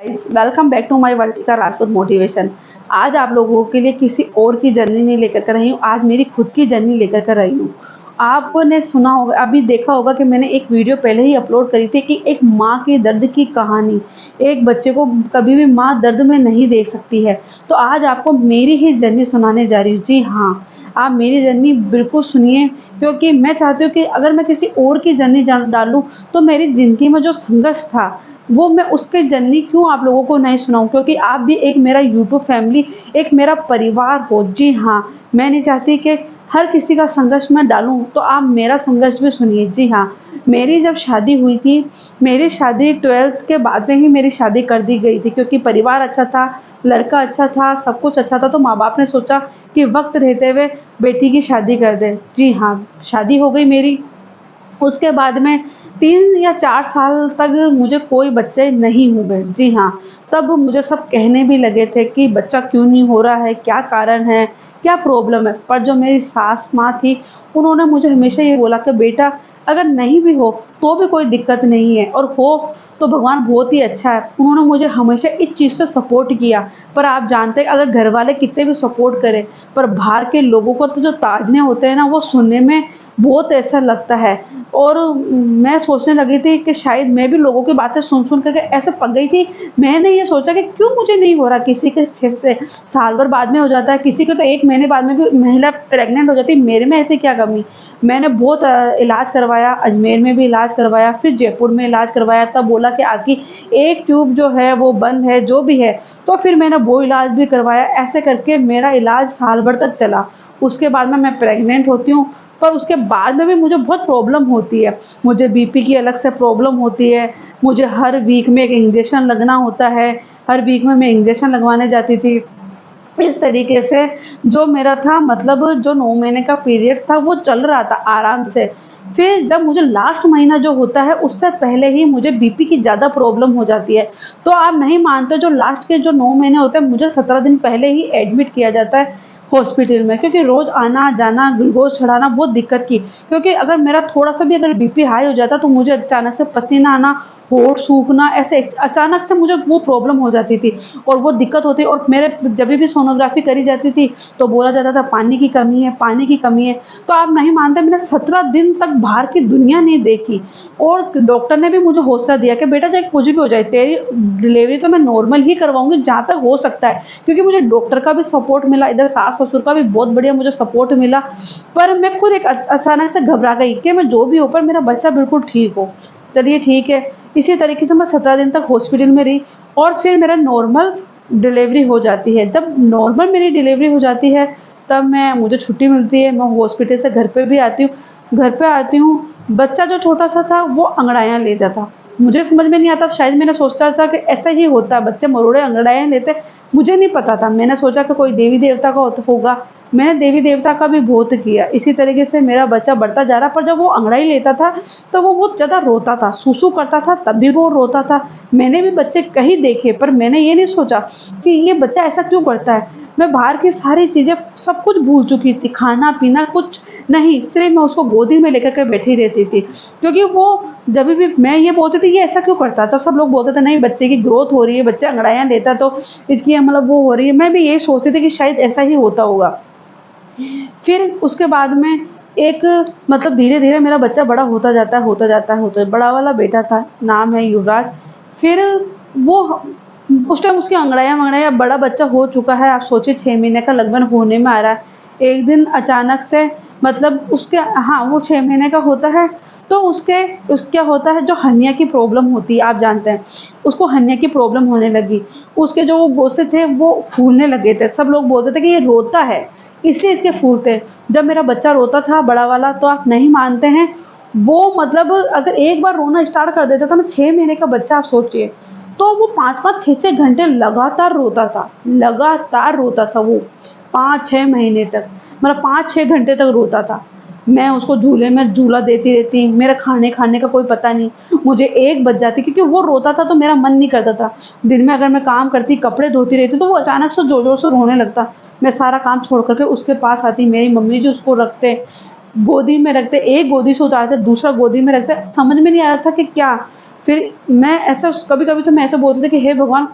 Welcome back to my vertical Rajput motivation. आज आप लोगों के लिए किसी और की जर्नी नहीं लेकर कर रही हूँ, आज मेरी खुद की जर्नी लेकर कर रही हूँ। आपने सुना होगा, अभी देखा होगा कि मैंने एक वीडियो पहले ही अपलोड करी थी कि एक माँ के दर्द की कहानी। एक बच्चे को कभी भी माँ दर्द में नहीं देख सकती है। तो आज आपको मेरी ही जर्नी सुनाने जा रही हूँ। जी हाँ, आप मेरी जर्नी बिल्कुल सुनिए, क्योंकि मैं चाहती हूँ कि अगर मैं किसी और की जर्नी डालूँ तो मेरी ज़िंदगी में जो संघर्ष था वो मैं उसकी जर्नी क्यों आप लोगों को नहीं सुनाऊँ, क्योंकि आप भी एक मेरा यूट्यूब फैमिली, एक मेरा परिवार हो। जी हाँ, मैं नहीं चाहती कि हर किसी का संघर्ष मैं डालूँ, तो आप मेरा संघर्ष भी सुनिए। जी हाँ, मेरी जब शादी हुई थी, मेरी शादी 12th के बाद में ही मेरी शादी कर दी गई थी, क्योंकि परिवार अच्छा था, लड़का अच्छा था, सब कुछ अच्छा था, तो माँ-बाप ने सोचा कि वक़्त रहते हुए बेटी की शादी कर दें। जी हाँ, शादी हो गई मेरी। उसके बाद में 3 या 4 साल तक मुझे कोई बच्चे नहीं हुए। जी हाँ, तब मुझे सब कहने भी लगे थे कि बच्चा क्यों नहीं हो रहा है, क्या कारण है, क्या प्रॉब्लम है? पर जो मेरी सास माँ थी, उन्होंने मुझे हमेशा ये बोला कि बेटा, अगर नहीं भी हो, तो भी कोई दिक्कत नहीं है, और हो तो भगवान बहुत ही अच्छा है। उन्होंने मुझे हमेशा इस चीज़ से सपोर्ट किया। पर आप जानते हैं, अगर घरवाले कितने भी सपोर्ट करें, पर बाहर के लोगों को तो जो ताने होते हैं ना, वो सुनने में बहुत ऐसा लगता है। और मैं सोचने लगी थी कि शायद मैं भी लोगों की बातें सुन-सुन कर के ऐसे पक गई थी। मैंने ये सोचा कि क्यों मुझे नहीं हो रहा, किसी के 6 से साल भर बाद में हो जाता है, किसी के तो 1 महीने बाद में भी महिला प्रेग्नेंट हो जाती है, मेरे में ऐसी क्या कमी? मैंने बहुत इलाज करवाया, अजमेर में भी इलाज करवाया, फिर जयपुर में इलाज करवाया, तब बोला कि आपकी एक ट्यूब जो है वो बंद है, जो भी है। तो फिर मैंने वो इलाज भी करवाया, ऐसे करके मेरा इलाज साल भर तक चला। उसके बाद में मैं प्रेग्नेंट होती हूँ, पर उसके बाद में भी मुझे बहुत प्रॉब्लम होती है। मुझे बीपी की अलग से प्रॉब्लम होती है, मुझे हर वीक में एक इंजेक्शन लगना होता है, हर वीक में मैं इंजेक्शन लगवाने जाती थी। इस तरीके से जो मेरा था, मतलब जो 9 महीने का पीरियड था वो चल रहा था आराम से। फिर जब मुझे लास्ट महीना जो होता है, उससे पहले ही मुझे बीपी की ज़्यादा प्रॉब्लम हो जाती है। तो आप नहीं मानते, जो लास्ट के जो 9 महीने होते हैं, मुझे 17 दिन पहले ही एडमिट किया जाता है हॉस्पिटल में, क्योंकि रोज़ आना-जाना, ग्लूकोज़ चढ़ाना बहुत दिक्कत की। क्योंकि अगर मेरा थोड़ा-सा भी अगर बीपी हाई हो जाता, तो मुझे अचानक से पसीना आना, होंठ सूखना, ऐसे अचानक से मुझे वो प्रॉब्लम हो जाती थी, और वो दिक्कत होती। और मेरे जभी भी सोनोग्राफ़ी करी जाती थी, तो बोला जाता था पानी की कमी है, पानी की कमी है। तो आप नहीं मानते, मैंने 17 दिन तक बाहर की दुनिया नहीं देखी, और डॉक्टर ने भी मुझे हौसला दिया कि बेटा, चाहे कुछ भी हो जाए, तेरी डिलीवरी तो मैं नॉर्मल ही करवाऊँगी जहाँ तक हो सकता है। क्योंकि मुझे डॉक्टर का भी सपोर्ट मिला, इधर सास-ससुर का भी बहुत बढ़िया मुझे सपोर्ट मिला। पर मैं खुद एक अचानक से घबरा गई कि मैं जो भी हूँ, पर मेरा बच्चा बिल्कुल ठीक हो। चलिए ठीक है, इसी तरीके से मैं 17 दिन तक हॉस्पिटल में रही, और फिर मेरा नॉर्मल डिलीवरी हो जाती है। जब नॉर्मल मेरी डिलीवरी हो जाती है, तब मुझे छुट्टी मिलती है, मैं हॉस्पिटल से घर पे भी आती हूँ। घर पे आती हूँ, बच्चा जो छोटा-सा था वो अंगड़ाइयाँ लेता था। मुझे समझ में नहीं आता, शायद मैंने सोचा था कि ऐसा ही होता है, बच्चे मरोड़े अंगड़ाइयाँ लेते, मुझे नहीं पता था। मैंने सोचा कि कोई देवी-देवता का होगा। मैंने देवी-देवता का भी बहुत किया। इसी तरीके से मेरा बच्चा बढ़ता जा रहा, पर जब वो अंगड़ाई लेता था, तो वो बहुत ज़्यादा रोता था, सूसू करता था, तब भी वो रोता था। मैंने भी बच्चे कई देखे, पर मैंने ये नहीं सोचा कि ये बच्चा ऐसा क्यों करता है। मैं बाहर की सारी चीज़ें सब कुछ भूल चुकी थी, खाना-पीना कुछ नहीं, सिर्फ़ मैं उसको गोदी में लेकर के बैठी रहती थी। क्योंकि वो जभी भी मैं ये बोलती थी, ये ऐसा क्यों करता है? तो सब लोग बोलते थे, नहीं बच्चे की ग्रोथ हो रही है, बच्चा अंगड़ाइयाँ लेता है, तो इसकी मतलब वो हो रही है। मैं भी यही सोचती थी कि शायद ऐसा ही होता होगा। फिर उसके बाद में एक, मतलब धीरे-धीरे मेरा बच्चा बड़ा होता जाता है, होता जाता है, होता बड़ा वाला बेटा था, नाम है युवराज। फिर वो उस टाइम उसकी अंगड़ाइयाँ-वंगड़ाइयाँ, बड़ा बच्चा हो चुका है, आप सोचिए 6 महीने का लगभग होने में आ रहा है। एक दिन अचानक से, मतलब उसके, हाँ, वो 6 महीने का होता है, तो क्या होता है, जो हर्निया की प्रॉब्लम होती है, आप जानते हैं, उसको हर्निया की प्रॉब्लम होने लगी। उसके जो गोसे थे वो फूलने लगे थे, सब लोग बोलते थे कि ये रोता है, इसलिए इसके फूल थे। जब मेरा बच्चा रोता था बड़ा वाला, तो आप नहीं मानते हैं, वो मतलब अगर एक बार रोना स्टार्ट कर देता था ना, 6 महीने का बच्चा, आप सोचिए, तो वो 5-5 6-6 घंटे लगातार रोता था, लगातार रोता था वो 5-6 महीने तक, मतलब 5-6 घंटे तक रोता था। मैं उसको झूले में झूला देती रहती, मेरा खाने का कोई पता नहीं, मुझे 1 बज जाती, क्योंकि वो रोता था तो मेरा मन नहीं करता था। दिन में अगर मैं काम करती, कपड़े धोती रहती, तो वो अचानक से ज़ोर-ज़ोर से रोने लगता। मैं सारा काम छोड़ कर के उसके पास आती, मेरी मम्मी जी उसको गोदी में रखते, एक गोदी से उतारते, दूसरा गोदी में रखते, समझ में नहीं आ रहा था कि क्या। फिर मैं ऐसा कभी-कभी तो मैं ऐसा बोलती थी कि हे भगवान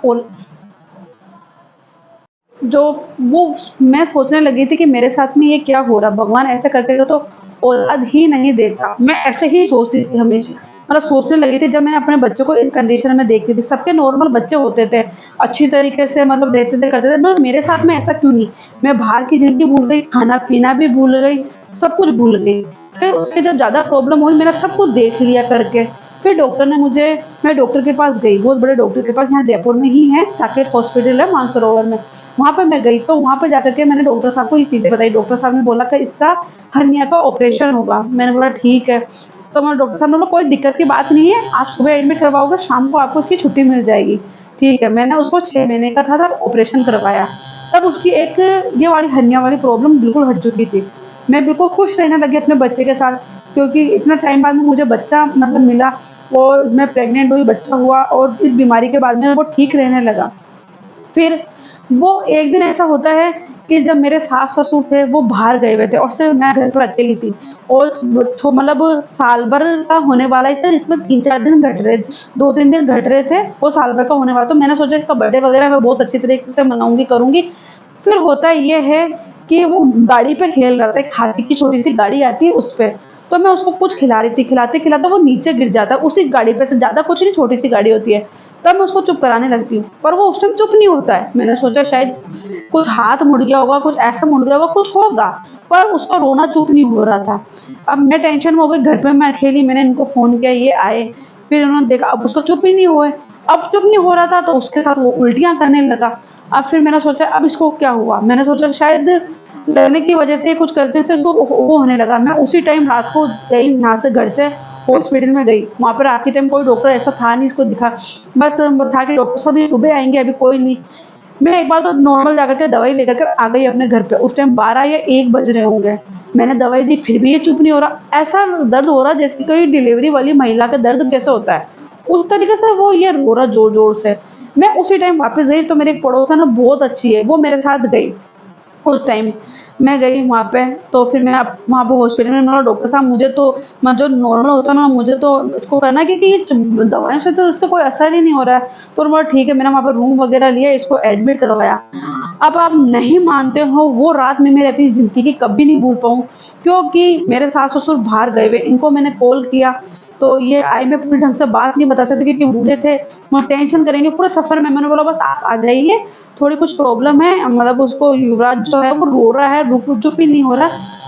जो वो मैं सोचने लगी थी कि मेरे साथ में ये क्या हो रहा? भगवान ऐसे करते तो औलाद ही नहीं देता। मैं ऐसे ही सोचती थी हमेशा। मतलब सोचने लगी थी जब मैंने अपने बच्चों को इस कंडीशन में देखती थी। सबके नॉर्मल बच्चे होते थे, अच्छी तरीके से मतलब रहते थे, करते थे, मगर मेरे साथ में ऐसा क्यों नहीं? मैं बाहर की ज़िंदगी भूल गई, खाना-पीना भी भूल गई, सब कुछ भूल गई। फिर उसके जब ज़्यादा प्रॉब्लम हुई, मैंने सब कुछ देख लिया करके। फिर डॉक्टर ने मुझे मैं डॉक्टर के पास गई, बहुत बड़े डॉक्टर के पास, यहाँ जयपुर में ही है, साकेत हॉस्पिटल है मानसरोवर में। वहाँ पे मैं गई तो वहाँ पे जाकर के मैंने डॉक्टर साहब को ये चीज़ें बताई। डॉक्टर साहब ने बोला कि इसका हर्निया का ऑपरेशन होगा। मैंने बोला ठीक है। तो मैं डॉक्टर साहब ने बोला कोई दिक्कत की बात नहीं है, आप सुबह एडमिट करवाओगे, शाम को आपको उसकी छुट्टी मिल जाएगी। ठीक है, मैंने उसको 6 महीने का था तब ऑपरेशन करवाया। तब उसकी एक ये वाली हर्निया वाली प्रॉब्लम बिल्कुल हट चुकी थी। मैं बिल्कुल खुश रहने लगी अपने बच्चे के साथ, क्योंकि इतना टाइम बाद में मुझे बच्चा मतलब मिला और मैं प्रेग्नेंट हुई, बच्चा हुआ और इस बीमारी के बाद में वो ठीक रहने लगा। फिर वो एक दिन ऐसा होता है कि जब मेरे सास-ससुर थे वो बाहर गए हुए थे और सिर्फ़ मैं घर पर अकेली थी और मतलब साल भर का होने वाला ही था, इसमें 3-4 दिन घट रहे 2-3 दिन घट रहे थे, वो साल भर का होने वाला। तो मैंने सोचा इसका बर्थडे वग़ैरह मैं बहुत अच्छी तरीके से मनाऊँगी, करूँगी। फिर होता ये है कि वो गाड़ी पे खेल रहा था, एक हाथी की छोटी-सी गाड़ी आती है उस पे। तो मैं उसको कुछ खिला रही थी, खिलाते-खिलाते वो नीचे गिर जाता है, उसी गाड़ी पे से, ज़्यादा कुछ नहीं, छोटी-सी गाड़ी होती है। तब मैं उसको चुप कराने लगती हूँ, पर वो उस टाइम चुप नहीं होता है। मैंने सोचा शायद कुछ हाथ मुड़ गया होगा, कुछ ऐसा मुड़ गया होगा, कुछ होगा, पर उसका रोना चुप नहीं हो रहा था। अब मैं टेंशन में हो गई, घर पे मैं अकेली, मैंने इनको फ़ोन किया, ये आए, फिर उन्होंने देखा, अब उसका चुप ही नहीं हुआ है। अब चुप नहीं हो रहा था तो उसके साथ वो उल्टियाँ करने लगा। अब फिर मैंने सोचा अब इसको क्या हुआ? मैंने सोचा शायद डरने की वज़ह से कुछ करने से इसको वो होने लगा। मैं उसी टाइम रात को गई यहाँ से, घर से हॉस्पिटल में गई। वहाँ पर रात के टाइम कोई डॉक्टर ऐसा था नहीं, इसको दिखा। बस था कि डॉक्टर साहब ये सुबह आएँगे, अभी कोई नहीं। मैं एक बार तो नॉर्मल जाकर के दवाई लेकर के आ गई अपने घर पे। उस टाइम 12 या 1 बज रहे होंगे। मैंने दवाई दी फिर भी ये चुप नहीं हो रहा। ऐसा दर्द हो रहा जैसे कोई डिलीवरी वाली महिला का दर्द कैसे होता है, उस तरीके से वो ये रो रहा ज़ोर-ज़ोर से। मैं उसी टाइम वापस गई तो मेरी एक पड़ोसन है बहुत अच्छी है, वो मेरे साथ गई। उस टाइम मैं गई वहाँ पे, तो फिर मैं वहाँ पे हॉस्पिटल में बोला डॉक्टर साहब मुझे तो जो नॉर्मल होता है ना, मुझे तो इसको करना है क्योंकि ये दवाइयों से तो इसका कोई असर ही नहीं हो रहा है। तो बोला ठीक है, मैंने वहाँ पे रूम वगैरह लिया, इसको एडमिट करवाया। अब आप नहीं मानते हो, वो रात में मैं अपनी ज़िंदगी कभी नहीं भूल पाऊँ, क्योंकि मेरे सास-ससुर बाहर गए हुए, इनको मैंने कॉल किया तो ये आए, मैं पूरी ढंग से बात नहीं बता सकती क्योंकि बूढ़े थे, वो टेंशन करेंगे पूरे सफ़र में। मैंने बोला बस आप आ जाइए, थोड़ी कुछ प्रॉब्लम है, मतलब उसको युवराज जो है वो रो रहा है, चुप ही नहीं हो रहा।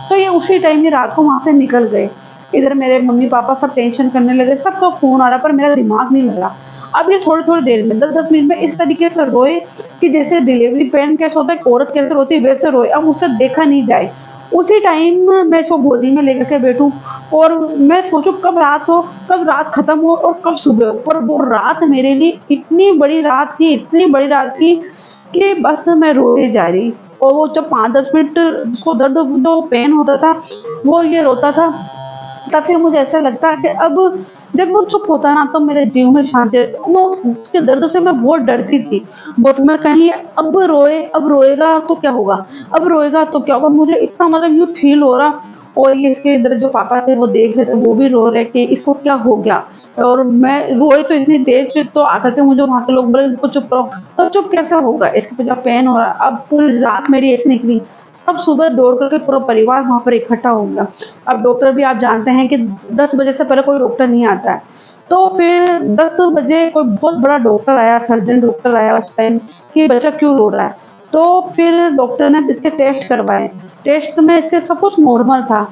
तो ये उसी टाइम ही रात को वहाँ से निकल गए। इधर मेरे मम्मी-पापा सब टेंशन करने लगे, सबका फ़ोन आ रहा पर मेरा दिमाग नहीं लगा। अब ये थोड़ी-थोड़ी देर में 10-10 मिनट में इस तरीके से रोए कि जैसे डिलीवरी पेन कैसे होता है, एक औरत कैसे रोती है वैसे रोए। अब मुझसे देखा नहीं जाए। उसी टाइम मैं इसको गोदी में लेकर के बैठूँ और मैं सोचूँ कब रात हो, कब रात खत्म हो और कब सुबह हो। पर वो रात मेरे लिए इतनी बड़ी रात थी, इतनी बड़ी रात थी कि बस मैं रोए जा रही। और वो जब 5-10 मिनट उसको दर्द जो पेन होता था, वो ये रोता था, तब फिर मुझे ऐसा लगता है कि अब जब वो चुप होता है ना तो मेरे जीव में शांति वो उसके दर्द से मैं बहुत डरती थी। बहुत मैं कहीं अब रोएगा तो क्या होगा? अब रोएगा तो क्या होगा? मुझे इतना मतलब यूँ फ़ील हो रहा और ये इसके इधर जो पापा थे वो देख रहे थे, वो भी रो रहे कि इसको क्या हो गया? और मैं रोई तो इतनी देर से तो आकर के मुझे वहाँ के लोग बोले इसको चुप करो। तो चुप कैसे होगा? इसके तो जब पेन हो रहा है। अब पूरी रात मेरी ऐसे निकली। सब सुबह दौड़ कर के पूरा परिवार वहाँ पर इकट्ठा हो गया। अब डॉक्टर भी आप जानते हैं कि 10 बजे से पहले कोई डॉक्टर नहीं आता है। तो फिर 10 बजे कोई बहुत बड़ा डॉक्टर आया, सर्जन डॉक्टर आया उस टाइम कि बच्चा क्यों रो रहा है? तो फिर डॉक्टर ने इसके टेस्ट करवाए। टेस्ट में इसके सब कुछ नॉर्मल था।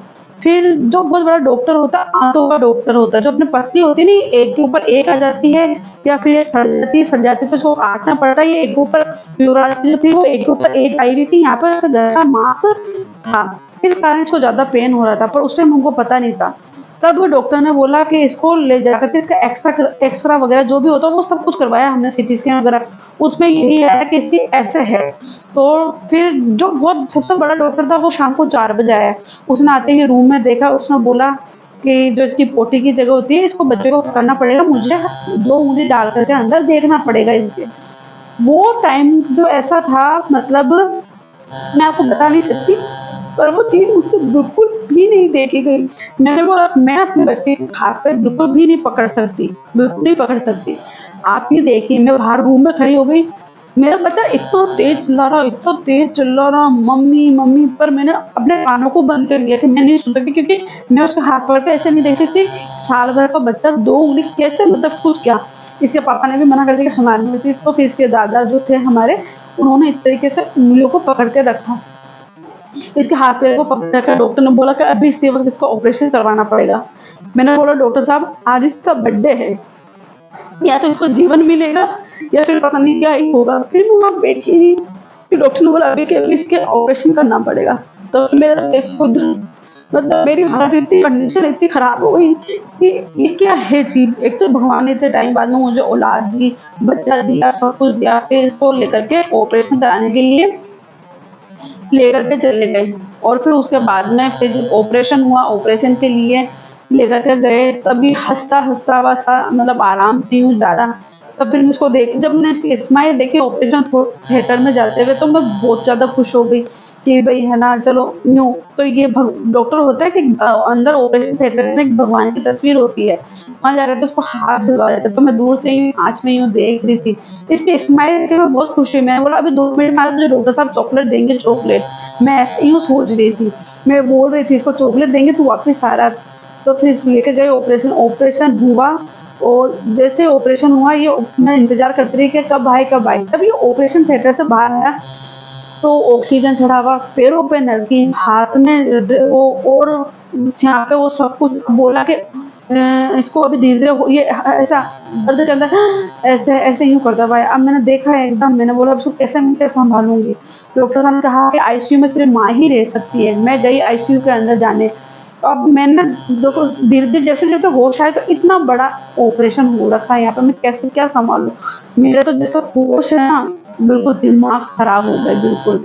फिर जो बहुत बड़ा डॉक्टर होता है, आँतों का डॉक्टर होता है, जो अपनी पसली होती है नहीं, एक के ऊपर एक आ जाती है या फिर ये सड़ जाती है तो उसको काटना पड़ता है। ये एक के ऊपर युवराज जो थी वो एक के ऊपर एक आई हुई थी, यहाँ पर इसका मांस था। इस कारण इसको ज़्यादा पेन हो रहा था, पर उस टाइम हमको पता नहीं था। तब वो डॉक्टर ने बोला कि इसको ले जाकर के इसका एक्सरा वगैरह जो भी होता है वो सब कुछ करवाया हमने, सीटी स्कैन वगैरह। उसमें यही आया कि इसकी ऐसे है। तो फिर जो बहुत सबसे बड़ा डॉक्टर था वो शाम को 4 बजे आया। उसने आते ही रूम में देखा, उसने बोला कि जो इसकी पोटी की जगह होती है इसको बच्चे को करना पड़ेगा, मुझे 2 उँगली डाल कर के अंदर देखना पड़ेगा इनके। वो टाइम जो ऐसा था, मतलब मैं आपको बता नहीं सकती। पर वो चीज़ मुझसे बिल्कुल भी नहीं देखी गई। मैंने बोला मैं अपने बच्चे के हाथ पैर बिल्कुल भी नहीं पकड़ सकती, बिल्कुल नहीं पकड़ सकती। आप ये देखिए मैं बाहर रूम में खड़ी हो गई, मेरा बच्चा इतना तेज़ चिल्ला रहा, इतना तेज़ चिल्ला रहा, मम्मी मम्मी, पर मैंने अपने कानों को बंद कर लिया कि मैं नहीं सुन सकती, क्योंकि मैं उसके हाथ पकड़ के ऐसे नहीं देख सकती। साल भर का बच्चा 2 उंगली कैसे, मतलब कुछ क्या। इसके पापा ने भी मना कर दिया कि हमारी नहीं होती, तो फिर इसके दादा जो थे हमारे, उन्होंने इस तरीके से उंगलियों को पकड़ के रखा। इसके हाथ पैर को पकड़ रखा। डॉक्टर ने बोला कि अभी इसी वक़्त इसका ऑपरेशन करवाना पड़ेगा। मैंने बोला डॉक्टर साहब आज इसका बर्थडे है, या तो इसको जीवन मिलेगा या फिर पता नहीं क्या ही होगा। फिर मैं वहाँ बैठी रही, फिर डॉक्टर ने बोला अभी के अभी इसके ऑपरेशन करना पड़ेगा। तो मेरा देश खुद, मतलब मेरी हालत इतनी, कंडीशन इतनी खराब हो गई कि ये क्या है चीज़। एक तो भगवान ने इतने टाइम बाद में मुझे औलाद दी, बच्चा दिया, सब कुछ दिया, फिर इसको लेकर के ऑपरेशन कराने के लिए लेकर के चले गए। और फिर उसके बाद में फिर जब ऑपरेशन हुआ, ऑपरेशन के लिए लेकर के गए, तभी हँसता-हँसता वैसा, मतलब आराम से यूँ जा रहा। तब फिर मुझको देख, जब मैंने इसकी स्माइल देखी ऑपरेशन थिएटर में जाते हुए, तो मैं बहुत ज़्यादा खुश हो गई कि भई है ना, चलो यूँ तो ये डॉक्टर होता है कि अंदर ऑपरेशन थिएटर में एक भगवान की तस्वीर होती है। वहाँ जाकर के उसको हाथ दिलवा देते हैं, तो मैं दूर से ही आँच में यूँ देख रही थी। इसकी स्माइल देख के मैं बहुत खुश हुई। मैंने बोला अभी 2 मिनट बाद मुझे डॉक्टर साहब चॉकलेट देंगे, चॉकलेट। मैं ऐसे यूँ सोच रही थी। मैं बोल रही थी इसको चॉकलेट देंगे तो वापस आ रहा। तो फिर इसको लेके गए, ऑपरेशन ऑपरेशन हुआ। और जैसे ऑपरेशन हुआ, ये मैं इंतज़ार करती रही कि कब आए, कब आए। तब ये ऑपरेशन थिएटर से बाहर आया, तो ऑक्सीजन चढ़ा हुआ, पैरों पे नलकी, हाथ में वो, और यहाँ पे वो सब कुछ बोला कि इसको अभी धीरे-धीरे ये ऐसा दर्द के अंदर ऐसे ऐसे यूँ करता हुआ है। अब मैंने देखा है एकदम, मैंने बोला अब इसको कैसे मैं कैसे सँभालूँगी? डॉक्टर साहब ने कहा कि आईसीयू में सिर्फ़ माँ ही रह सकती है। मैं गई आईसीयू के अंदर जाने। अब मैंने देखो धीरे-धीरे जैसे-जैसे होश आए, तो इतना बड़ा ऑपरेशन हो रखा है यहाँ पे, मैं कैसे क्या सँभालूँ? मेरा तो जैसा होश है ना, बिल्कुल दिमाग खराब हो गया बिल्कुल।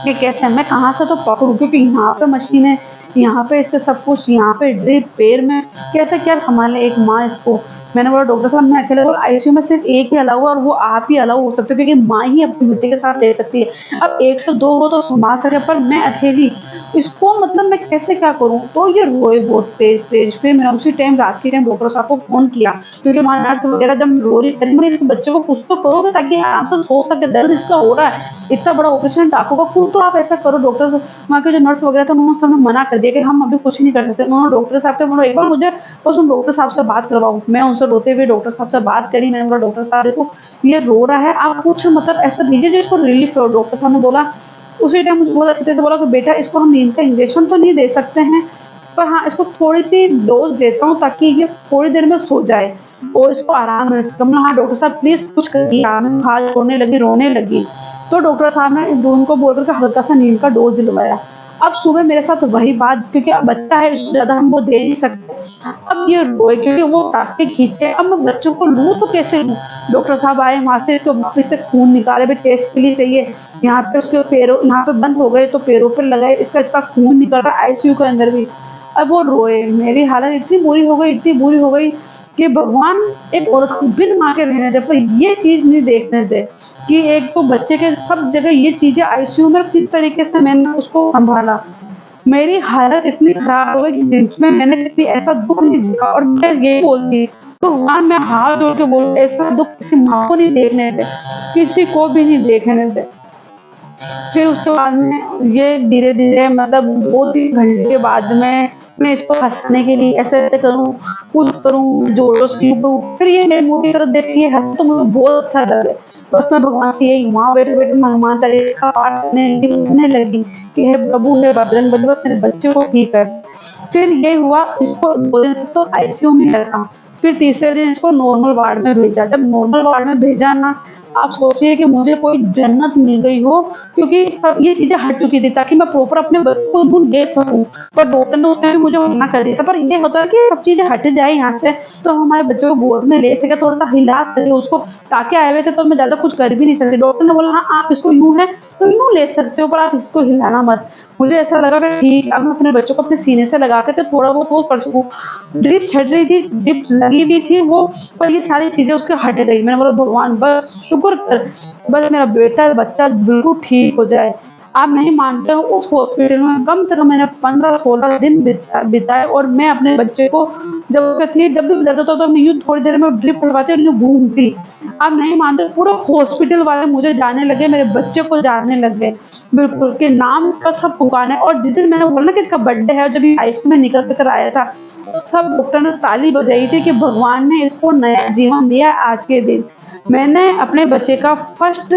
ये कैसे मैं कहाँ से तो पकड़ूँ, क्योंकि यहाँ पे मशीन है, यहाँ पे इसका सब कुछ, यहाँ पे ड्रिप पैर में, कैसे क्या सँभाले एक माँ इसको। मैंने बोला डॉक्टर साहब मैं अकेले, बोला आईसीयू में सिर्फ़ एक ही अलाउ है और वो आप ही अलाउ हो सकते हो, क्योंकि माँ ही अपने बच्चे के साथ रह सकती है। अब 1 से 2 हो तो सँभाल सके, पर मैं अकेली, इसको मतलब मैं कैसे क्या करूँ? तो ये रोए बहुत तेज़-तेज़। फिर मैंने उसी टाइम, रात के टाइम डॉक्टर साहब को फ़ोन किया, क्योंकि वहाँ नर्स वग़ैरह जब रो रही थी, मैंने इस बच्चे को कुछ तो करोगे ताकि आराम से सो सके, दर्द इसका हो रहा है, इतना बड़ा ऑपरेशन टाँकों का, कुछ तो आप ऐसा करो। डॉक्टर वहाँ के जो नर्स वग़ैरह थे, उन्होंने सब मना कर दिया कि हम अभी कुछ नहीं कर सकते। उन्होंने डॉक्टर साहब से बोला एक बार मुझे बस उन डॉक्टर साहब से बात करवाओ। मैं उनसे रोते हुए डॉक्टर साहब से बात करी। मैंने बोला डॉक्टर साहब देखो ये रो रहा है, आप कुछ मतलब ऐसा दीजिए जिसको रिलीफ़ हो। डॉक्टर साहब ने बोला, उसी टाइम मुझे बहुत अच्छे से बोला कि बेटा इसको हम नींद का इंजेक्शन तो नहीं दे सकते हैं, पर हाँ, इसको थोड़ी-सी डोज़ देता हूँ ताकि ये थोड़ी देर में सो जाए और इसको आराम मिल सके। मैंने हाँ डॉक्टर साहब प्लीज़ कुछ करिए आप। हाँ, रोने लगी। तो डॉक्टर साहब ने उनको बोल कर के हल्का-सा नींद का डोज़ दिलवाया। अब सुबह मेरे साथ वही बात, क्योंकि अब बच्चा है, इससे ज़्यादा हम वो दे नहीं सकते। अब ये रोए क्योंकि वो टाँके खींचे, अब मैं बच्चों को लूँ तो कैसे लूँ? डॉक्टर साहब आए वहाँ से, तो वापस से खून निकाले, भी टेस्ट के लिए चाहिए। यहाँ पे उसके पैरों, यहाँ पे बंद हो गए तो पैरों पे लगाए, इसका इतना खून निकल रहा है आईसीयू के अंदर भी। अब वो रोए, मेरी हालत इतनी बुरी हो गई, इतनी बुरी हो गई कि भगवान एक औरत को बिन माँ के रहने दे, पर ये चीज़ नहीं देखने दे कि एक तो बच्चे के सब जगह ये चीज़ें, आईसीयू में किस तरीके से मैंने उसको सँभाला। मेरी हालत इतनी खराब हो गई कि जिसमें मैंने कभी ऐसा दुःख नहीं देखा, और मैं यही बोलती तो भगवान मैं हाथ जोड़ के बोलूँ ऐसा दुःख किसी माँ को नहीं देखने दे, किसी को भी नहीं देखने दे। फिर उसके बाद में ये धीरे-धीरे, मतलब 2-3 घंटे के बाद में मैं इसको हँसाने के लिए ऐसे-ऐसे करूँ, कुछ करूँ, जोरों से लूँ, फिर ये मेरे मुँह की तरफ देखती है, हँसे तो मुझे बहुत अच्छा लगे। बस मैं भगवान से यही वहाँ बैठे-बैठे मैं हनुमान चालीसा का पाठ करने लगी कि हे प्रभु, हे बजरंग बली, बस मेरे बच्चे को ठीक कर। फिर ये हुआ, इसको 2 दिन तक तो आईसीयू में रखा, फिर तीसरे दिन इसको नॉर्मल वार्ड में भेजा। जब नॉर्मल वार्ड में भेजा ना, आप सोचिए कि मुझे कोई जन्नत मिल गई हो, क्योंकि सब ये चीज़ें हट चुकी थी ताकि मैं प्रॉपर अपने बच्चे को दूध दे सकूँ। पर डॉक्टर ने उस टाइम पे मुझे मना कर दिया था, पर ये होता है कि सब चीज़ें हट जाए यहाँ से, तो हम हमारे बच्चे को गोद में ले सके, थोड़ा-सा हिला सके उसको। टाँके आए हुए थे तो मैं ज़्यादा कुछ कर भी नहीं सकती। डॉक्टर ने बोला हाँ, आप इसको यूँ है तो यूँ ले सकते हो, पर आप इसको हिलाना मत। मुझे ऐसा लगा कि ठीक, अब मैं अपने बच्चों को अपने सीने से लगा कर के थोड़ा बहुत वो कर सकूँ। ड्रिप छड़ रही थी, ड्रिप लगी हुई थी वो, पर ये सारी चीज़ें उसके हट गई। मैंने बोला भगवान बस शुक्र कर, बस मेरा बेटा बच्चा बिल्कुल ठीक हो जाए। आप नहीं मानते हो, उस हॉस्पिटल में कम से कम मैंने 15-16 दिन बिताए, और मैं अपने बच्चे को जब उसका थी जब भी दर्द होता तो मैं यूँ थोड़ी देर में ड्रिप लगवाती और यूँ घूमती। आप नहीं मानते, पूरा हॉस्पिटल वाले मुझे जानने लगे, मेरे बच्चे को जानने लग गए, बिल्कुल, कि नाम इसका सब पुकारा है। और जिस दिन मैंने बोला ना कि इसका बर्थडे है, और जब ये आईसीयू में निकल कर आया था, सब डॉक्टर ने ताली बजाई थी कि भगवान ने इसको नया जीवन दिया आज के दिन। मैंने अपने बच्चे का फर्स्ट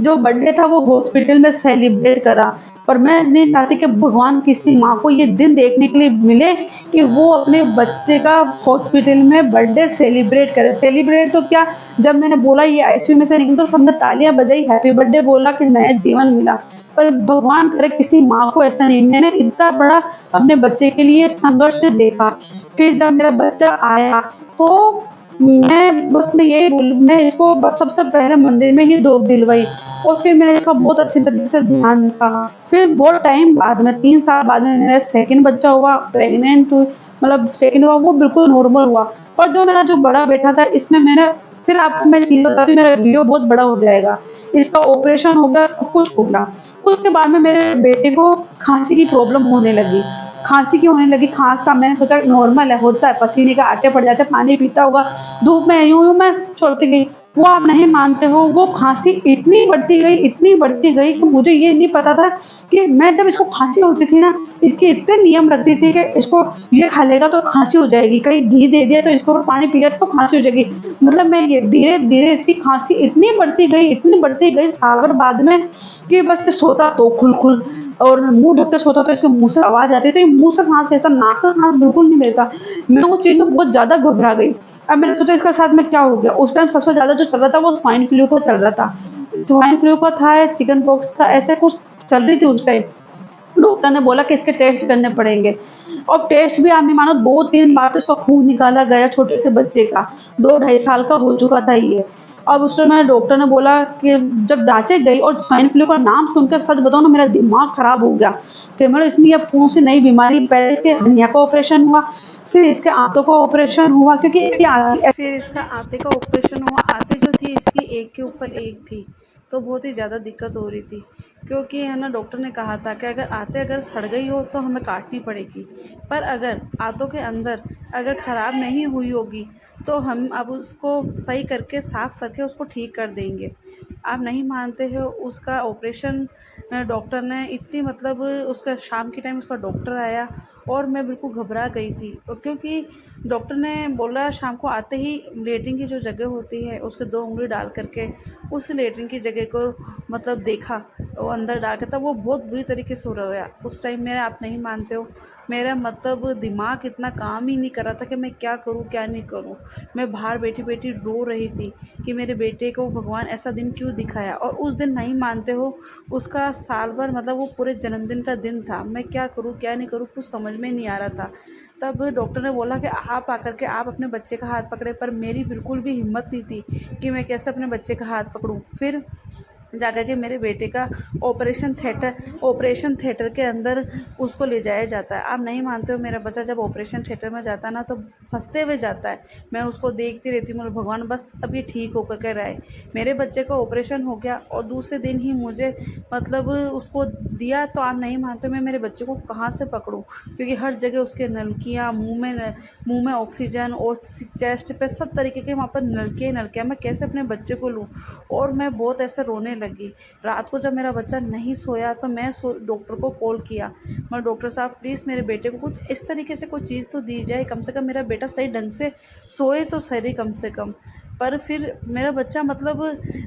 जो बर्थडे था वो हॉस्पिटल में सेलिब्रेट करा। पर मैं नहीं चाहती कि भगवान किसी माँ को ये दिन देखने के लिए मिले कि वो अपने बच्चे का हॉस्पिटल में बर्थडे सेलिब्रेट करे। सेलिब्रेट तो क्या, जब मैंने बोला ये आईसीयू में से निकली तो सबने तालियां बजाई, हैप्पी बर्थडे बोला कि नया जीवन मिला। पर भगवान करे किसी माँ को ऐसा नहीं, मैंने इतना बड़ा अपने बच्चे के लिए संघर्ष देखा। फिर जब मेरा बच्चा आया तो मैं यही बोलूँ, मैं इसको बस सबसे पहले मंदिर में ही डोब दिलवाई, और फिर मैंने इसका बहुत अच्छे तरीके से ध्यान रखा। फिर बहुत टाइम बाद में 3 साल बाद में मेरा सेकंड बच्चा हुआ, प्रेग्नेंट हुई, मतलब सेकंड हुआ, वो बिल्कुल नॉर्मल हुआ। और जो मेरा जो बड़ा बेटा था, इसमें मैंने फिर आपको मैं चीज़ बताती हूँ, मेरा वीडियो बहुत बड़ा हो जाएगा। इसका ऑपरेशन हो गया, सब कुछ हो गया। उसके बाद में मेरे बेटे को खाँसी की प्रॉब्लम होने लगी। खाँसी क्यों होने लगी, खाँसता, मैंने सोचा नॉर्मल है, होता है, पसीने के आटे पड़ जाते हैं, पानी पीता होगा, धूप में यूँ-यूँ मैं छोड़ती गई। वो आप नहीं मानते हो, वो खाँसी इतनी बढ़ती गई कि मुझे ये नहीं पता था कि मैं जब इसको खाँसी होती थी ना, इसके इतने नियम रखती थी कि इसको ये खा लेगा तो खाँसी हो जाएगी, कहीं घी दे दिया तो इसको पानी पी लिया तो खाँसी हो जाएगी। मतलब मैं ये धीरे-धीरे इसकी खाँसी इतनी बढ़ती गई साल भर बाद में, कि बस ये सोता तो खुल-खुल, और मुँह ढक के सोता तो इसके मुँह से आवाज़ आती है, तो ये मुँह से साँस लेता, नाक से साँस बिल्कुल नहीं लेता। मैं उस चीज़ में बहुत ज़्यादा घबरा गई। अब मैंने सोचा इसके साथ में क्या हो गया? उस टाइम सबसे ज़्यादा जो चल रहा था वो स्वाइन फ्लू का चल रहा था। स्वाइन फ्लू का था या चिकन पॉक्स था, ऐसे कुछ चल रही थी उस टाइम। डॉक्टर ने बोला कि इसके टेस्ट करने पड़ेंगे, और टेस्ट भी आप नहीं मानो 2-3 बार तो इसका खून निकाला गया छोटे से बच्चे का, 2 ढाई साल का हो चुका था ये। अब उस समय डॉक्टर ने बोला कि जब जाँचे गई, और स्वाइन फ्लू का नाम सुनकर सच बताऊँ ना मेरा दिमाग खराब हो गया, कि मतलब इसमें ये कौन सी नई बीमारी, पहले इसके हर्निया का ऑपरेशन हुआ, फिर इसके आंतों का ऑपरेशन हुआ, क्योंकि इसकी फिर इसका आते का ऑपरेशन हुआ। आते जो थी इसकी एक के ऊपर एक थी, तो बहुत ही ज़्यादा दिक्कत हो रही थी, क्योंकि है ना डॉक्टर ने कहा था कि अगर आते अगर सड़ गई हो तो हमें काटनी पड़ेगी, पर अगर आंतों के अंदर अगर ख़राब नहीं हुई होगी तो हम अब उसको सही करके साफ़ करके उसको ठीक कर देंगे। आप नहीं मानते हो, उसका ऑपरेशन डॉक्टर ने इतनी मतलब उसका शाम के टाइम उसका डॉक्टर आया, और मैं बिल्कुल घबरा गई थी, क्योंकि डॉक्टर ने बोला शाम को आते ही लेटरिन की जो जगह होती है उसके 2 उँगली डाल करके उस लेटरिन की जगह को मतलब देखा, वो अंदर डाल के, तब वो बहुत बुरी तरीके से रोया। उस टाइम मेरा, आप नहीं मानते हो, मेरा मतलब दिमाग इतना काम ही नहीं कर रहा था कि मैं क्या करूँ क्या नहीं करूँ। मैं बाहर बैठी-बैठी रो रही थी कि मेरे बेटे को भगवान ऐसा दिन क्यों दिखाया। और उस दिन नहीं मानते हो, उसका साल भर मतलब वो पूरे जन्मदिन का दिन था। मैं क्या करूँ क्या नहीं करूँ कुछ समझ में नहीं आ रहा था। तब डॉक्टर ने बोला कि आप आकर के आप अपने बच्चे का हाथ पकड़े, पर मेरी बिल्कुल भी हिम्मत नहीं थी कि मैं कैसे अपने बच्चे का हाथ पकड़ूँ। फिर जाकर के मेरे बेटे का ऑपरेशन थिएटर के अंदर उसको ले जाया जाता है। आप नहीं मानते हो, मेरा बच्चा जब ऑपरेशन थिएटर में जाता है ना तो हँसते हुए जाता है। मैं उसको देखती रहती हूँ, मतलब भगवान बस अब ये ठीक होकर के रहे। मेरे बच्चे का ऑपरेशन हो गया और दूसरे दिन ही मुझे मतलब उसको दिया, तो आप नहीं मानते मैं मेरे बच्चे को कहाँ से पकड़ूँ, क्योंकि हर जगह उसके नलकियाँ, मुँह में ऑक्सीजन, और चेस्ट पे सब तरीके के वहाँ पर नलके ही नलके, मैं कैसे अपने बच्चे को लूँ। और मैं बहुत ऐसे रोने लगी। रात को जब मेरा बच्चा नहीं सोया तो मैं डॉक्टर को कॉल किया, मैं डॉक्टर साहब प्लीज़ मेरे बेटे को कुछ इस तरीके से कोई चीज़ तो दी जाए, कम से कम मेरा बेटा सही ढंग से सोए तो सही कम से कम। पर फिर मेरा बच्चा मतलब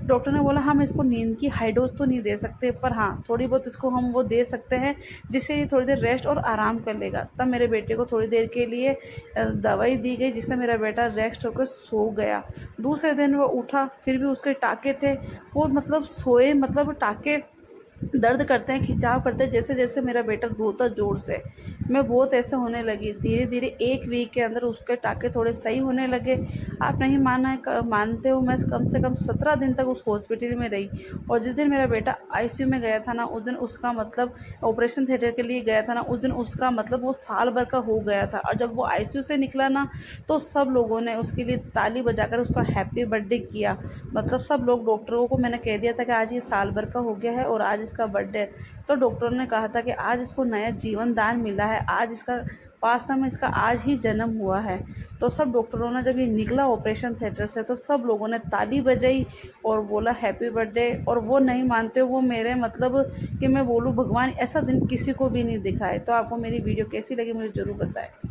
डॉक्टर ने बोला हम इसको नींद की हाई डोज तो नहीं दे सकते, पर हाँ थोड़ी बहुत इसको हम वो दे सकते हैं जिससे ये थोड़ी देर रेस्ट और आराम कर लेगा। तब मेरे बेटे को थोड़ी देर के लिए दवाई दी गई, जिससे मेरा बेटा रेस्ट होकर सो गया। दूसरे दिन वो उठा, फिर भी उसके टाँके थे, वो मतलब सोए, मतलब टाँके दर्द करते हैं, खिंचाव करते हैं, जैसे जैसे मेरा बेटा रोता ज़ोर से। मैं बहुत ऐसे होने लगी, धीरे-धीरे 1 वीक के अंदर उसके टाँके थोड़े सही होने लगे। आप नहीं मानते हो, मैं कम से कम 17 दिन तक उस हॉस्पिटल में रही, और जिस दिन मेरा बेटा आईसीयू में गया था ना, उस दिन उसका मतलब ऑपरेशन थिएटर के लिए गया था ना, उस दिन उसका मतलब वो साल भर का हो गया था। और जब वो आईसीयू से निकला ना, तो सब लोगों ने उसके लिए ताली बजाकर उसका हैप्पी बर्थडे किया। मतलब सब लोग, डॉक्टरों को मैंने कह दिया था कि आज ये साल भर का हो गया है और आज इसका बर्थडे है। तो डॉक्टरों ने कहा था कि आज इसको नया जीवन दान मिला है, आज इसका वास्तव में इसका आज ही जन्म हुआ है। तो सब डॉक्टरों ने जब ये निकला ऑपरेशन थिएटर से, तो सब लोगों ने ताली बजाई और बोला हैप्पी बर्थडे। और वो नहीं मानते, वो मेरे मतलब कि मैं बोलूँ, भगवान ऐसा दिन किसी को भी नहीं दिखाए। तो आपको मेरी वीडियो कैसी लगी मुझे ज़रूर बताएं।